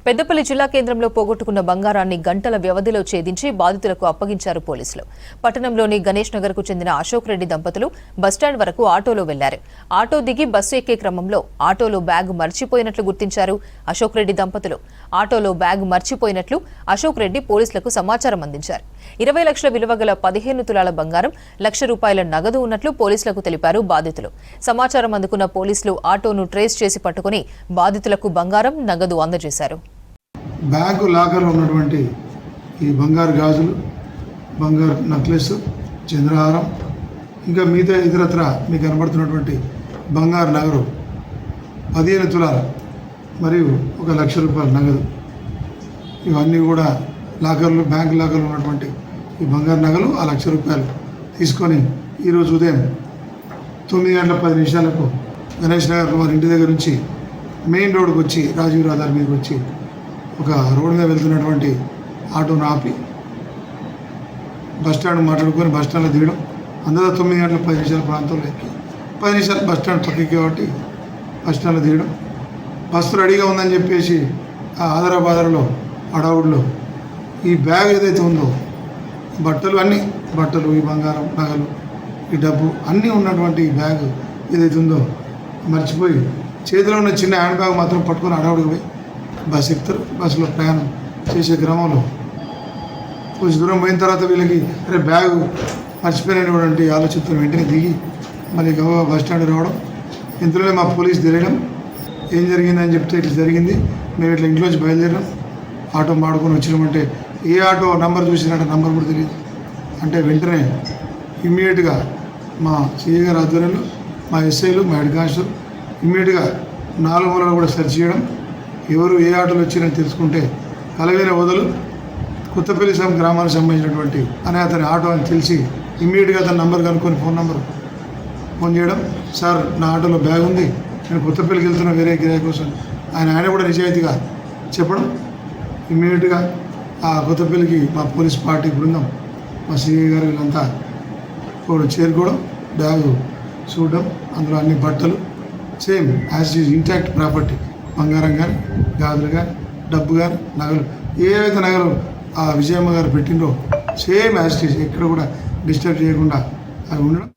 పెద్దపల్లి జిల్లా కేంద్రంలో పోగొట్టుకున్న బంగారాన్ని గంటల వ్యవధిలో ఛేదించి బాధితులకు అప్పగించారు పోలీసులు. పట్టణంలోని గణేష్ నగర్ కు చెందిన అశోక్ రెడ్డి దంపతులు బస్టాండ్ వరకు ఆటోలో వెళ్లారు. ఆటో దిగి బస్సు ఎక్కే క్రమంలో ఆటోలో బ్యాగ్ మర్చిపోయినట్లు గుర్తించారు అశోక్ రెడ్డి దంపతులు. ఆటోలో బ్యాగ్ మర్చిపోయినట్లు అశోక్ రెడ్డి పోలీసులకు సమాచారం అందించారు. 20 లక్షల విలువ గల 15 తులాల బంగారం, ₹1,00,000 నగదు ఉన్నట్లు పోలీసులకు తెలిపారు బాధితులు. సమాచారం అందుకున్న పోలీసులు ఆటోను ట్రేస్ చేసి పట్టుకుని బాధితులకు బంగారం, నగదు అందజేశారు. బ్యాగు లాకర్లో ఉన్నటువంటి ఈ బంగారు గాజులు, బంగారు నెక్లెస్, చంద్రహారం, ఇంకా మిగతా ఇతరత్ర మీకు కనబడుతున్నటువంటి బంగారు నగదు 15 తులాలు మరియు ₹1,00,000 నగదు, ఇవన్నీ కూడా లాకర్లు, బ్యాంక్ లాకర్లో ఉన్నటువంటి ఈ బంగారు నగలు ఆ ₹1,00,000 తీసుకొని ఈరోజు ఉదయం 9:10 గణేష్ నగర్ వారి ఇంటి దగ్గర నుంచి మెయిన్ రోడ్డుకు వచ్చి రాజీవ్ రహదారి మీదకి వచ్చి ఒక రోడ్డు మీద వెళ్తున్నటువంటి ఆటోను ఆపి బస్టాండ్ మాట్లాడుకొని బస్టాండ్లో దిగడం. అందరూ 9:10 ప్రాంతంలో ఎక్కి 10 నిమిషాలు బస్టాండ్ పక్కకి కాబట్టి బస్టాండ్లో దిగడం. బస్సు రెడీగా ఉందని చెప్పేసి ఆ ఆదరాబాదరలో అడవుడిలో ఈ బ్యాగ్ ఏదైతే ఉందో బట్టలు, ఈ బంగారం, నగలు, ఈ డబ్బు అన్నీ ఉన్నటువంటి బ్యాగ్ ఏదైతే ఉందో మర్చిపోయి చేతిలో ఉన్న చిన్న హ్యాండ్ బ్యాగ్ మాత్రం పట్టుకొని అడవుడికి పోయి బస్సు ఎక్కుతారు. బస్సులో ప్రయాణం చేసే క్రమంలో కొంచెం దూరం పోయిన తర్వాత వీళ్ళకి అరే బ్యాగ్ మర్చిపోయినటువంటి ఆలోచనతో వెంటనే దిగి మళ్ళీ గవ బస్ స్టాండ్ రావడం. ఇంతలోనే మా పోలీసు తెలియడం ఏం జరిగిందని చెప్తే ఇట్లా జరిగింది, మేము ఇట్లా ఇంట్లోంచి బయలుదేరాం, ఆటో మాడుకొని వచ్చినామంటే ఏ ఆటో నంబర్ చూసినట్టు నంబర్ కూడా తెలియదు. అంటే వెంటనే ఇమ్మీడియట్గా మా సిఐ గారి ఆధ్వర్యంలో మా ఎస్ఐలు, మా హెడ్ కానిస్టేబుల్ ఇమ్మీడియట్గా 4 మూలలో కూడా సెర్చ్ చేయడం. ఎవరు ఏ ఆటోలు వచ్చిరని తెలుసుకుంటే కలవేన వదలు కొత్తపల్లి గ్రామానికి సంబంధించినటువంటి అనే అతని ఆటో అని తెలిసి ఇమ్మీడియట్గా అతని నంబర్ కనుక్కొని ఫోన్ చేయడం. సార్, నా ఆటోలో బ్యాగ్ ఉంది, నేను కొత్తపల్లికి వెళ్తున్నా వేరే కిరాయి కోసం. ఆయన కూడా నిజాయితీగా చెప్పడం. ఇమ్మీడియట్గా ఆ కొత్తపల్లికి మా పోలీస్ పార్టీ బృందం, మా సిఐ గారు వీళ్ళంతా కూడా చేరుకోవడం, బ్యాగు చూడడం, అందులో అన్ని బట్టలు same as is intact property, బంగారం కానీ, గాజులు కానీ, డబ్బు కానీ, నగలు, ఏవైతే నగలు ఆ విజయమ్మ గారు పెట్టిండ్రో సేమ్ యాజ్ ఈజ్ ఎక్కడ కూడా డిస్టర్బ్ చేయకుండా అవి ఉండడం.